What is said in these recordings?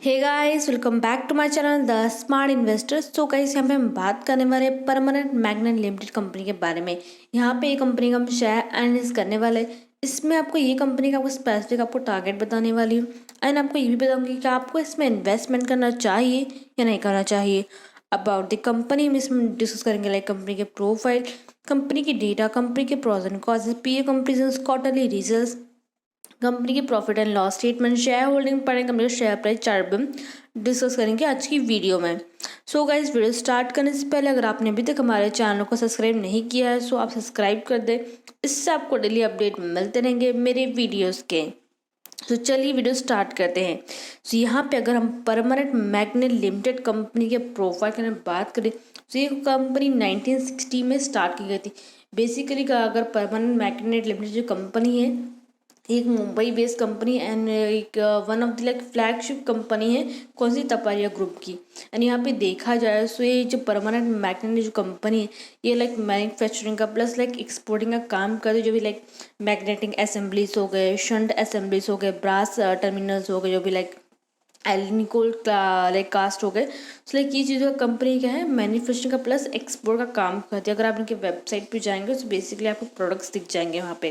Hey guys, welcome back to my channel the smart investors. तो guys, यहाँ पे हम बात करने वाले हैं परमानेंट मैग्नेट लिमिटेड कंपनी के बारे में। यहाँ पे ये कंपनी का हम शेयर एनालिसिस करने वाले हैं। इसमें आपको ये कंपनी का आपको स्पेसिफिक आपको टारगेट बताने वाली हूँ एंड आपको ये भी बताऊंगी कि आपको इसमें इन्वेस्टमेंट करना चाहिए या नहीं करना चाहिए। अबाउट द कंपनी में इसमें डिस्कस करेंगे लाइक कंपनी के प्रोफाइल, कंपनी की डेटा, कंपनी के pros and cons, peer companies, quarterly results, company की profit and loss statement, share holding पढ़ेंगे, कंपनी का शेयर प्राइस चार्ट भी डिस्कस करेंगे आज की वीडियो में। सो गाइस, वीडियो स्टार्ट करने से पहले अगर आपने अभी तक हमारे चैनल को सब्सक्राइब नहीं किया है सो आप सब्सक्राइब कर दें। इससे आपको डेली अपडेट मिलते रहेंगे मेरे वीडियोस के। तो चलिए वीडियो स्टार्ट करते हैं। तो यहाँ पे अगर हम परमानेंट मैग्नेट लिमिटेड कंपनी के प्रोफाइल की बात करें तो ये कंपनी 1960 में स्टार्ट की गई थी। बेसिकली अगर परमानेंट मैग्नेट लिमिटेड जो कंपनी है एक मुंबई बेस्ड कंपनी एंड एक one of the like flagship company है कौन सी तपारिया ग्रुप की। एंड यहाँ पे देखा जाए तो ये जो परमानेंट मैग्नेट जो कंपनी है ये लाइक मैन्युफैक्चरिंग का प्लस लाइक एक्सपोर्टिंग का काम करती है। जो भी लाइक मैग्नेटिक असेंबलीज हो गए, शंट असेंबलीज हो गए, ब्रास टर्मिनल्स हो गए, जो भी लाइक एल्निकोल लाइक कास्ट हो गए। तो लाइक ये चीज़ों का कंपनी क्या है मैन्युफैक्चरिंग का प्लस एक्सपोर्ट का काम करती है। अगर आप इनके वेबसाइट पे जाएंगे तो बेसिकली आपको प्रोडक्ट्स दिख जाएंगे वहाँ पे।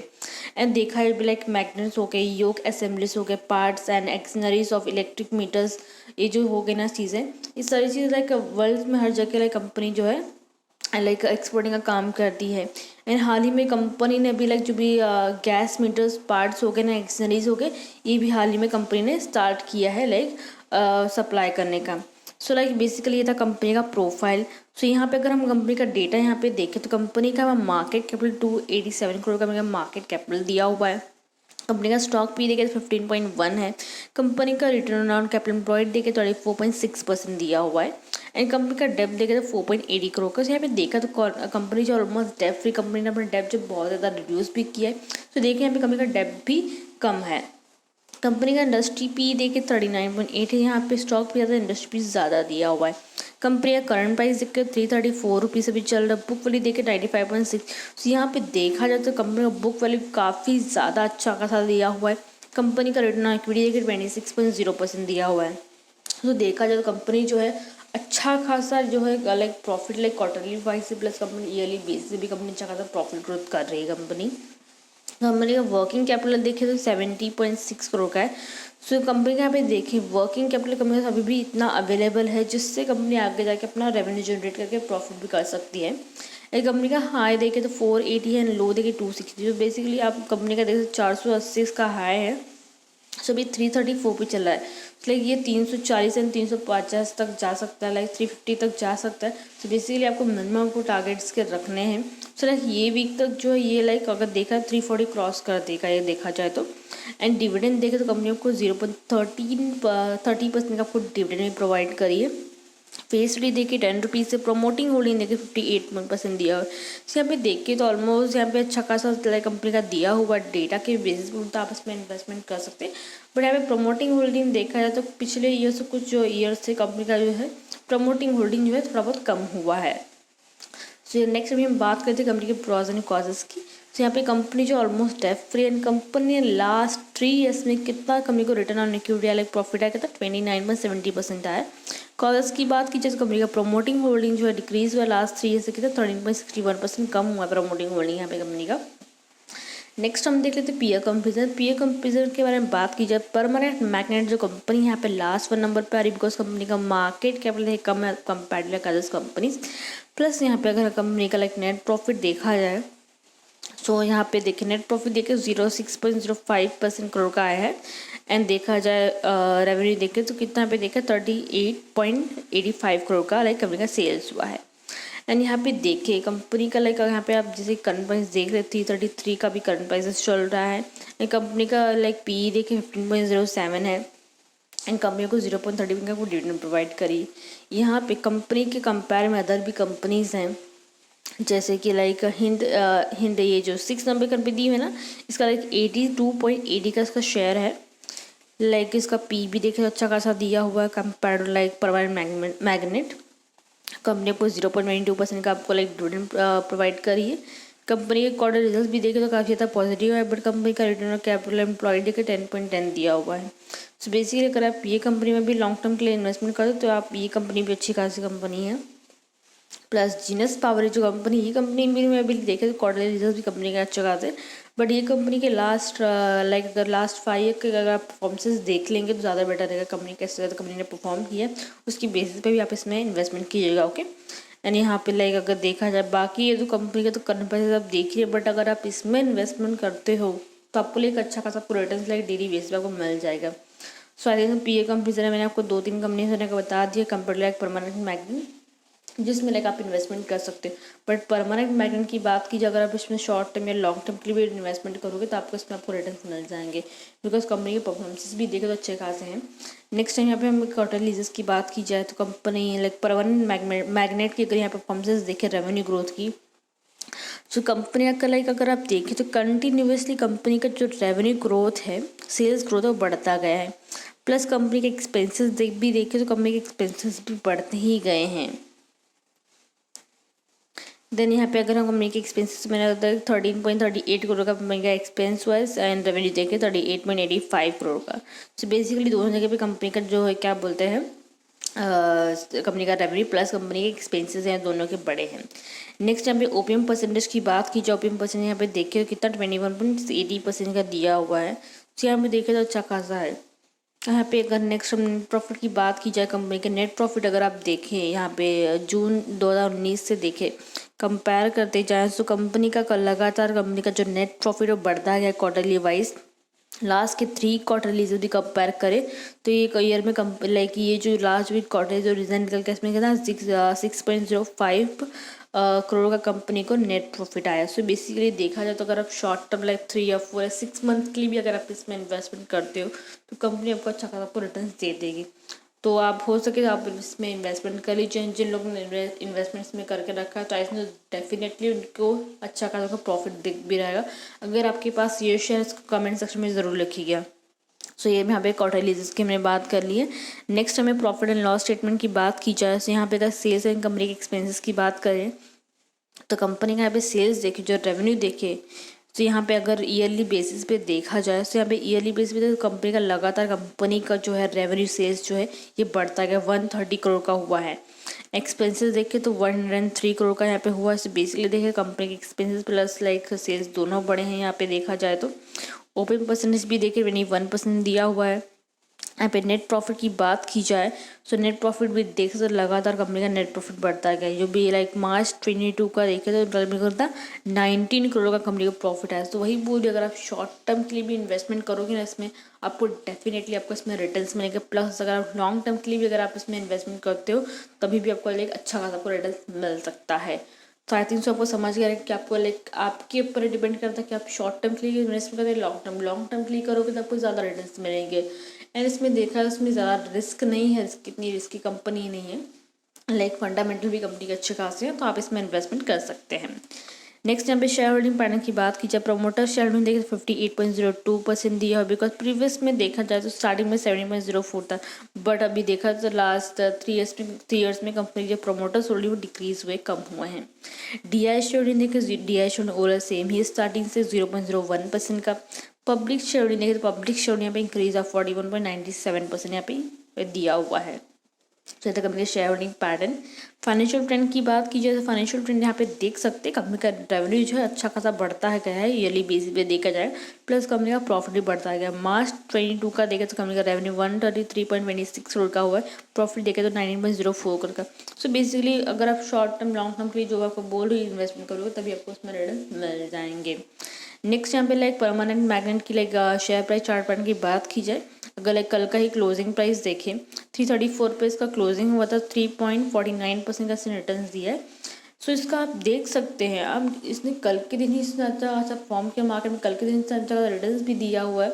एंड देखा है लाइक मैग्नेट्स हो गए, योक असेंबलीज हो गए, parts and accessories of electric meters, ये जो हो गए ना चीज़ें, ये सारी चीज़ें लाइक वर्ल्ड में हर जगह लाइक कंपनी जो है लाइक एक्सपोर्टिंग का काम करती है। एंड हाल ही में कंपनी ने भी लाइक जो भी गैस मीटर्स पार्ट्स हो गए ना, एक्सनरीज हो गए, ये भी हाल ही में कंपनी ने स्टार्ट किया है लाइक सप्लाई करने का। सो लाइक बेसिकली ये था कंपनी का प्रोफाइल। सो यहाँ पे अगर हम कंपनी का डेटा यहाँ पे देखें तो कंपनी का मार्केट कैपिटल 287 करोड़ का मार्केट कैपिटल दिया हुआ है। कंपनी का स्टॉक पी देखे तो 15.1 है। कंपनी का रिटर्न ऑन कैपिटल एम्प्लॉयड देखे तो 4.6% दिया हुआ है। एंड कंपनी का डेब्ट देखे तो 4.80 करोड़ का। यहाँ पे देखा तो कंपनी जो ऑलमोस्ट डेब्ट फ्री कंपनी ने अपना डेब्ट जो बहुत ज़्यादा रिड्यूस भी किया है। तो देखें यहाँ पे कंपनी का डेब्ट भी कम है। कंपनी का इंडस्ट्री पी देखे 39.8 है। यहाँ पे स्टॉक भी ज़्यादा, इंडस्ट्री पी ज़्यादा दिया हुआ है। कंपनी का करंट प्राइस देख के 334 रुपीज़ अभी चल रहा है। बुक वैल्यू देखे 95.6। तो यहाँ पे देखा जाए तो कंपनी का बुक वैल्यू काफ़ी ज़्यादा अच्छा खासा दिया हुआ है। कंपनी का रिटर्न ऑन इक्विटी देखे 26.0% दिया हुआ है। तो देखा जाए तो कंपनी जो है अच्छा खासा जो है like profit like quarterly wise से प्लस कंपनी ईयरली बेसिस से भी कंपनी अच्छा खासा प्रॉफिट ग्रोथ कर रही है। कंपनी का वर्किंग कैपिटल देखें तो 70.6 करोड़ का है। सो कंपनी का यहाँ पे देखें वर्किंग कैपिटल कंपनी अभी भी इतना अवेलेबल है जिससे कंपनी आगे जाके अपना रेवेन्यू जनरेट करके प्रॉफिट भी कर सकती है। एक कंपनी का हाई देखें तो 480 है एंड लो देखें 260। तो बेसिकली आप कंपनी का देखें 480 इसका हाई है। सो अभी 334 पे चल रहा है। लाइक ये 340 एंड 350 तक जा सकता है, लाइक 350 तक जा सकता है। तो बेसिकली आपको मिनिमम को टारगेट्स के रखने हैं। सो लाइक ये वीक तक जो है ये लाइक अगर देखा 340 क्रॉस कर देगा ये देखा जाए तो। एंड डिविडेंड देखे तो कंपनी आपको 0.30% का आपको डिविडेंड भी प्रोवाइड करी है। फेस वैल्यू देखिए 10 रुपीज़ से, प्रमोटिंग होल्डिंग देखिए 58% दिया हुआ है। तो यहाँ पे देखिए तो ऑलमोस्ट यहाँ पे अच्छा खासा कंपनी का दिया हुआ डेटा के बेसिस पर तो आप इसमें इन्वेस्टमेंट कर सकते हैं। बट यहाँ पे प्रमोटिंग होल्डिंग देखा जाए तो पिछले ईयर से कुछ जो ईयर से कंपनी का जो है प्रमोटिंग होल्डिंग जो है थोड़ा बहुत कम हुआ है। सो नेक्स्ट अभी हम बात करते हैं कंपनी के प्रॉज एंड कॉजेस की। तो यहाँ पे कंपनी जो almost debt free and company ने लास्ट 3 ईयर्स में कितना कंपनी को return on equity like profit आया कितना 29.70% आया। कॉजेस की बात की जाए कंपनी का प्रमोटिंग होल्डिंग जो है डिक्रीज हुआ लास्ट 3 ईयर से कितना 13.61% कम हुआ प्रमोटिंग होल्डिंग यहाँ पे कंपनी का। नेक्स्ट हम देख लेते हैं पीयर कंपेरिजन। पीयर कंपेरिजन के बारे में बात की जाए परमानेंट मैग्नेट जो कंपनी यहाँ पे लास्ट 1 नंबर पे आ रही बिकॉज कंपनी का मार्केट कैपिटल कम है comparative to others companies. Plus यहाँ पे अगर कंपनी का लाइक नेट प्रॉफिट देखा जाए तो यहाँ पे देखिए नेट प्रॉफिट देखिए 06.05% करोड़ का आया है। एंड देखा जाए रेवेन्यू देखे तो कितना यहाँ पे देखा 38.85 करोड़ का लाइक कंपनी का सेल्स हुआ है। एंड यहाँ पे देखिए कंपनी का लाइक यहाँ पे आप जैसे करंट प्राइस देख रहे थे 33 का भी करंट प्राइस चल रहा है। कंपनी का लाइक पी देखिए 15.07 है। एंड कंपनी को 0.30 का वो डिविडेंड प्रोवाइड करी। यहाँ पे कंपनी के कंपेयर में अदर भी कंपनीज हैं जैसे कि लाइक हिंद ये जो 6 नंबर कंपनी दी है ना इसका लाइक 82.80 का इसका शेयर है। लाइक इसका पी भी देखे अच्छा खासा दिया हुआ है compare like permanent magnet. Company को 0.92% का आपको लाइक डिविडेंड प्रोवाइड करी है। कंपनी के क्वार्टर रिजल्ट भी देखे तो काफ़ी ज़्यादा पॉजिटिव है, बट कंपनी का रिटर्न ऑन कैपिटल एम्प्लॉयड देखे 10.10 दिया हुआ है। सो बेसिकली अगर आप ये कंपनी में भी लॉन्ग टर्म के लिए इन्वेस्टमेंट करो तो आप ये कंपनी भी अच्छी खासी कंपनी है। प्लस जीनस पावर जो कंपनी, ये कंपनी में अभी देखे तो क्वार्टरली रिजल्ट भी कंपनी के अच्छे खासे, बट ये कंपनी के लास्ट अगर लास्ट 5 ईयर के अगर आप परफॉर्मेंस देख लेंगे तो ज़्यादा बेटर रहेगा। कंपनी कैसे ज़्यादा कंपनी ने परफॉर्म किया है उसकी बेसिस पे भी आप इसमें इन्वेस्टमेंट कीजिएगा। ओके, एंड यहाँ पे अगर देखा जाए बाकी ये तो कंपनी के तो करने पैसे आप देखिए, बट अगर आप इसमें इन्वेस्टमेंट करते हो तो आपको एक अच्छा खासा आपको रिटर्न डेली बेसिस पे आपको मिल जाएगा। सो आई थिंक पीए कंपनी से मैंने आपको 2-3 कंपनी से बता दिया कंपेयर परमानेंट मैग्नेट, जिसमें आप इन्वेस्टमेंट कर सकते हो। बट परमानेंट मैग्नेट की बात कीजिए, अगर आप इसमें शॉर्ट टर्म या लॉन्ग टर्म के लिए भी इन्वेस्टमेंट करोगे तो आपको इसमें रिटर्न मिल जाएंगे, बिकॉज कंपनी के परफॉर्मेंसेस भी देखे तो अच्छे खासे हैं। नेक्स्ट टाइम यहाँ पे हम क्वार्टर लीजेस की बात की जाए तो कंपनी परमानेंट मैग्नेट की अगर यहाँ पे परफॉर्मेंसेस देखें रेवेन्यू ग्रोथ की, जो कंपनी का अगर आप देखें तो कंटिन्यूसली कंपनी का जो रेवेन्यू ग्रोथ है, सेल्स ग्रोथ है, वो बढ़ता गया है। प्लस कंपनी के एक्सपेंसेस भी देखें तो कंपनी के एक्सपेंसेस भी बढ़ते ही गए हैं। देन यहाँ पे अगर हम कंपनी के एक्सपेंसेस में 13.38 करोड़ का कंपनी का एक्सपेंस हुआ है एंड रेवेन्यू देखे 38.85 करोड़ का। सो बेसिकली दोनों जगह पे कंपनी का जो है क्या बोलते हैं कंपनी का रेवेन्यू प्लस कंपनी के एक्सपेंसेस हैं दोनों के बड़े हैं। नेक्स्ट यहाँ पे ओपीएम परसेंटेज की बात की जाए, ओपीएम परसेंटेज यहाँ पे देखे तो कितना 21.80% का दिया हुआ है। तो यहाँ पे देखे तो अच्छा खासा है। यहाँ पे अगर नेक्स्ट हम नेट प्रॉफिट की बात की जाए, कंपनी के नेट प्रॉफिट अगर आप देखें यहाँ पे जून 2019 से देखें कंपेयर करते जाएँ तो कंपनी का लगातार कंपनी का जो नेट प्रॉफिट वो बढ़ता गया क्वार्टरली वाइज। लास्ट के 3 क्वार्टरली यदि कंपेयर करें तो ये ईयर में ये जो लास्ट वीक क्वार्टर जो रिजल्ट निकल के इसमें कितना 6.05 करोड़ का कंपनी को नेट प्रॉफिट आया। सो बेसिकली देखा जाए तो अगर आप शॉर्ट टर्म 3 या 4 या 6 मंथ के लिए भी अगर आप इसमें इन्वेस्टमेंट करते हो तो कंपनी आपको अच्छा खासा आपको रिटर्न दे देगी। तो आप हो सके तो आप इसमें इन्वेस्टमेंट कर लीजिए। जिन लोगों ने इन्वेस्टमेंट इसमें करके रखा है तो इसमें डेफिनेटली उनको अच्छा खासा प्रॉफिट दिख भी रहेगा। अगर आपके पास ये शेयर्स कमेंट सेक्शन में ज़रूर लिखिएगा। सो ये यहाँ पे क्वार्टरली जिसकी हमने बात कर ली है। नेक्स्ट हमें प्रॉफिट एंड लॉस स्टेटमेंट की बात की जाए तो यहाँ पे अगर सेल्स एंड कंपनी के एक्सपेंसेस की बात करें तो कंपनी का यहाँ पे सेल्स देखे जो रेवेन्यू देखे तो यहाँ पे अगर ईयरली बेसिस पे देखा जाए तो यहाँ पे ईयरली बेसिस पे तो कंपनी का लगातार कंपनी का जो है रेवेन्यू सेल्स जो है ये बढ़ता गया 130 करोड़ का हुआ है। एक्सपेंसेस देखे तो 103 करोड़ का यहाँ पे हुआ है। बेसिकली देखे कंपनी के एक्सपेंसेस प्लस सेल्स दोनों बड़े हैं। यहाँ पे देखा जाए तो ओपन परसेंटेज भी देखे 21% दिया हुआ है। यहाँ पे नेट प्रॉफिट की बात की जाए तो नेट प्रॉफिट भी देखे तो लगातार कंपनी का नेट प्रॉफिट बढ़ता गया। जो भी मार्च 22 का देखे तो कंपनी को 19 करोड़ का कंपनी को प्रॉफिट आया। तो वही बोलिए अगर आप शॉर्ट टर्म के लिए भी इन्वेस्टमेंट करोगे ना इसमें आपको डेफिनेटली आपको इसमें रिटर्न्स मिलेंगे। प्लस अगर आप लॉन्ग टर्म के लिए भी अगर आप इसमें इन्वेस्टमेंट करते हो तभी भी आपको अच्छा खासा आपको रिटर्न मिल सकता है। तो आई थिंक सो आपको समझ गया कि आपको आपके ऊपर डिपेंड करता है कि आप शॉर्ट टर्म के लिए इन्वेस्टमेंट करें लॉन्ग टर्म के लिए करोगे तो आपको ज़्यादा रिटर्न्स मिलेंगे। एंड इसमें देखा है उसमें ज़्यादा रिस्क नहीं है, इतनी रिस्की कंपनी नहीं है। फंडामेंटल भी कंपनी के अच्छे खासे हैं तो आप इसमें इन्वेस्टमेंट कर सकते हैं। नेक्स्ट यहाँ पे शेयर होल्डिंग पैटर्न की बात की जाए, प्रमोटर शेयर होल्डिंग देखें 58.02% दिया है। बिकॉज प्रीवियस में देखा जाए तो स्टार्टिंग में 70.04 था, बट अभी देखा तो लास्ट 3 ईयर्स में कंपनी के प्रमोटर्स होल्डिंग वो डिक्रीज हुए, कम हुए हैं। DI शेयर होल्डिंग देखें DI share holding overall same ही स्टार्टिंग से 0.01% का। पब्लिक शेयर होल्डिंग देखें तो पब्लिक शेयर होल्डिंग यहाँ पे इंक्रीज ऑफ 41.97% यहाँ पे दिया हुआ है। तो तक कंपनी के share holding pattern. Financial trend की बात की जाए तो फाइनेंशियल ट्रेंड यहाँ पे देख सकते हैं कंपनी का रेवेन्यू जो है अच्छा खासा बढ़ता है गया है ईयरली बेसिस पे देखा जाए। प्लस कंपनी का प्रॉफिट भी बढ़ता गया। मार्च 22 का देखे तो कंपनी का रेवेन्यू 133.26 करोड़ का हुआ है, प्रॉफिट देखे तो 19.04 करोड़ का। सो बेसिकली अगर आप शॉर्ट टर्म लॉन्ग टर्म के लिए जो आपको बोल रही इन्वेस्टमेंट करोगे तभी आपको उसमें रिटर्न मिल जाएंगे। नेक्स्ट यहाँ पे परमानेंट मैग्नेट की शेयर प्राइस चार्ट पैटर्न की बात की जाए, अगर कल का ही क्लोजिंग प्राइस देखें 334 पे इसका क्लोजिंग हुआ था, 3.49% का इसने रिटर्न दिया है। सो इसका आप देख सकते हैं, अब इसने कल के दिन ही इसने अच्छा फॉर्म किया मार्केट में, कल के दिन इसने अच्छा रिटर्न भी दिया हुआ है।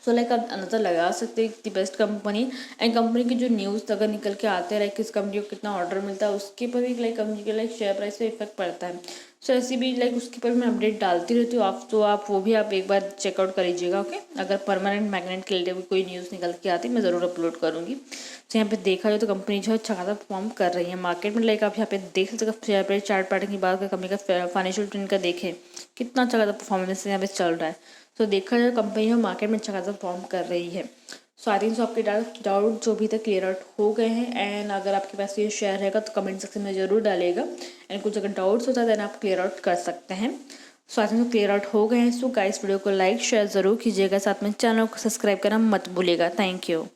सो लाइक आप अंदाज़ा लगा सकते हैं the best company and company की जो न्यूज़ अगर निकल के आते हैं लाइक किस कंपनी को कितना ऑर्डर मिलता है उसके पर भी लाइक कंपनी के लाइक शेयर प्राइस पे इफेक्ट पड़ता है। सो ऐसी भी लाइक उसके पर मैं अपडेट डालती रहती हूँ आप, तो आप वो भी आप एक बार चेकआउट कर लीजिएगा। ओके, अगर परमानेंट मैग्नेट के लिए कोई न्यूज़ निकल के आती है मैं ज़रूर अपलोड करूँगी। तो यहाँ पे देखा जाए तो कंपनी जो है अच्छा खासा परफॉर्म कर रही है मार्केट में। लाइक आप यहाँ पे देख सकते हैं शेयर प्राइस चार्ट पैटर्न की बात करें, कंपनी का फाइनेंशियल ट्रेंड का देखें कितना अच्छा खासा परफॉर्मेंस यहाँ पे चल रहा है। तो देखा जाए कंपनी जो मार्केट में अच्छा खासा परफॉर्म कर रही है। सो आई थिंक सो आपके डाउट जो भी तक क्लियर आउट हो गए हैं। एंड अगर आपके पास ये शेयर रहेगा तो कमेंट सेक्शन में ज़रूर डालिएगा। एंड कुछ अगर डाउट्स होता है देन आप क्लियर आउट कर सकते हैं। So I think so clear out हो गए हैं। सो गाइस वीडियो को लाइक शेयर ज़रूर कीजिएगा, साथ में चैनल को सब्सक्राइब करना मत भूलिएगा। Thank you.